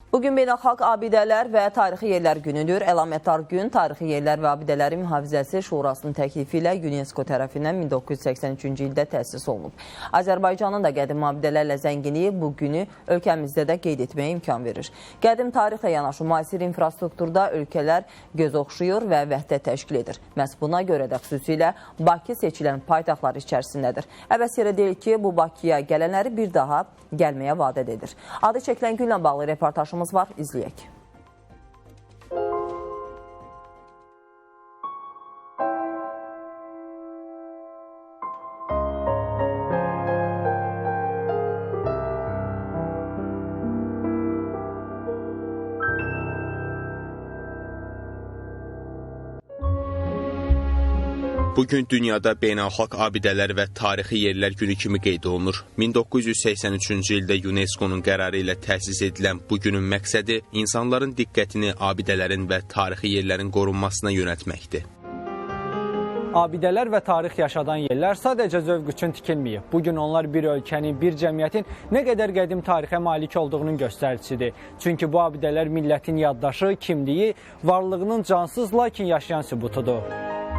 Bugün Beynəlxalq Abidələr və Tarixi Yerlər günüdür. Əlamətdar gün Tarixi Yerlər və Abidələrin Mühafizəsi Şurasının təklifi ilə UNESCO tərəfindən 1983-cü ildə təsis olunub. Azərbaycanın da qədim abidələrlə zənginliyi bu günü ölkəmizdə də qeyd etməyə imkan verir. Qədim tarixlə yanaşı müasir infrastrukturda ölkələr göz oxşuyur və vəhdət təşkil edir. Məhz buna görə də xüsusilə Bakı seçilən paytaxtlar içərisindədir. Əbəs yerə deyil ki, bu Bakıya gələnləri bir daha gəlməyə vadət edir. Adı çəkilən günlə bağlı reportajımız var, izləyək. Bugün dünyada Beynəlxalq Abidələr və Tarixi Yerlər günü kimi qeyd olunur. 1983-cü ildə UNESCO-nun qərarı ilə təsis edilən bu günün məqsədi insanların diqqətini abidələrin və tarixi yerlərin qorunmasına yönəltməkdir. Abidələr və tarix yaşadan yerlər sadəcə zövq üçün tikilməyib. Bugün onlar bir ölkənin, bir cəmiyyətin nə qədər qədim tarixə malik olduğunun göstəricisidir. Çünki bu abidələr millətin yaddaşı, kimliyi, varlığının cansız lakin yaşayan sübutudur.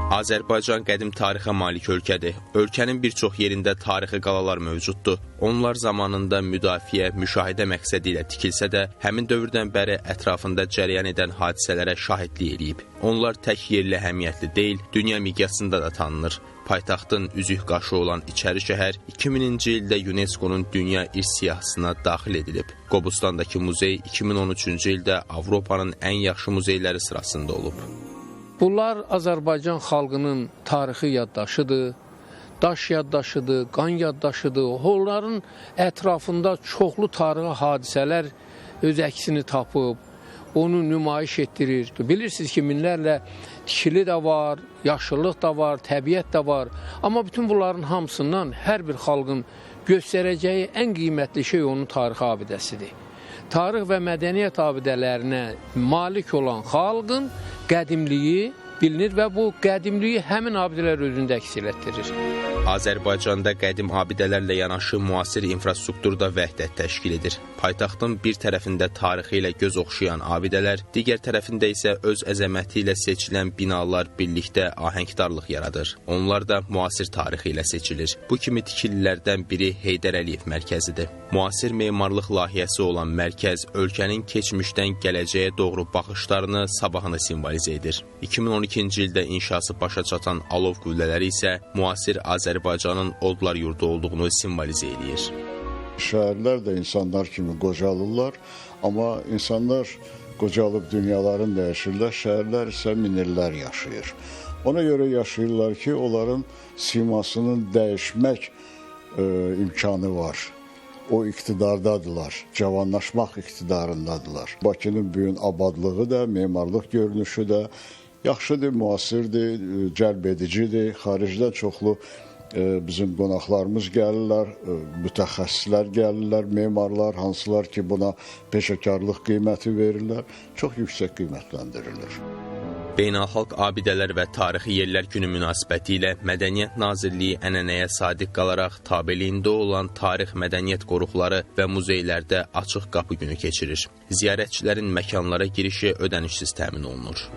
Azərbaycan qədim tarixə malik ölkədir. Ölkənin bir çox yerində tarixi qalalar mövcuddur. Onlar zamanında müdafiə, müşahidə məqsədi ilə tikilsə də, həmin dövrdən bəri ətrafında cərəyan edən hadisələrə şahidlik edib. Onlar tək yerli əhəmiyyətli deyil, dünya miqyasında da tanınır. Paytaxtın üzük qaşı olan İçəri şəhər 2000-ci ildə UNESCO-nun dünya irs siyahısına daxil edilib. Qobustandakı muzey 2013-cü ildə Avropanın ən yaxşı muzeyləri sırasında olub. Bunlar Azərbaycan xalqının tarixi yaddaşıdır, daş yaddaşıdır, qan yaddaşıdır. Onların ətrafında çoxlu tarixi hadisələr öz əksini tapıb, onu nümayiş etdirir. Bilirsiniz ki, minlərlə tikili də var, yaşıllıq da var, təbiət də var. Amma bütün bunların hamısından hər bir xalqın göstərəcəyi ən qiymətli şey onun tarixi abidəsidir. Tarix və mədəniyyət abidələrinə malik olan xalqın qədimliyi bilinir və bu qədimliyi həmin abidələr özündə əks etdirir. Azərbaycanda qədim abidələrlə yanaşı müasir infrastrukturda vəhdət təşkil edir. Paytaxtın bir tərəfində tarixi ilə göz oxşayan abidələr, digər tərəfində isə öz əzəməti ilə seçilən binalar birlikdə ahəngdarlıq yaradır. Onlar da müasir tarixi ilə seçilir. Bu kimi tikililərdən biri Heydər Əliyev mərkəzidir. Müasir memarlıq layihəsi olan mərkəz ölkənin keçmişdən gələcəyə doğru baxışlarını, sabahını simvolizə edir. 2012-ci ildə inşası başa çatan alov qüllələri isə müasir Azərbaycanın odlar yurdu olduğunu simvolizə edir. Şəhərlər də insanlar kimi qocalırlar, amma insanlar qocalıb dünyaların dəyişirlər, şəhərlər isə minillər yaşayır. Ona görə yaşayırlar ki, onların simasının dəyişmək imkanı var. O iqtidardadılar, cavanlaşmaq iqtidarındadılar. Bakının büyün abadlığı da, memarlıq görünüşü də yaxşıdır, müasirdir, cəlb edicidir. Xaricdən çoxlu bizim qonaqlarımız gəlirlər, mütəxəssislər gəlirlər, memarlar, hansılar ki buna peşəkarlıq qiyməti verirlər, çox yüksək qiymətləndirilir. Beynəlxalq Abidələr və Tarixi Yerlər günü münasibəti ilə Mədəniyyət Nazirliyi ənənəyə sadiq qalaraq tabeliyində olan tarix mədəniyyət qoruqları və muzeylərdə açıq qapı günü keçirir. Ziyarətçilərin məkanlara girişi ödənişsiz təmin olunur.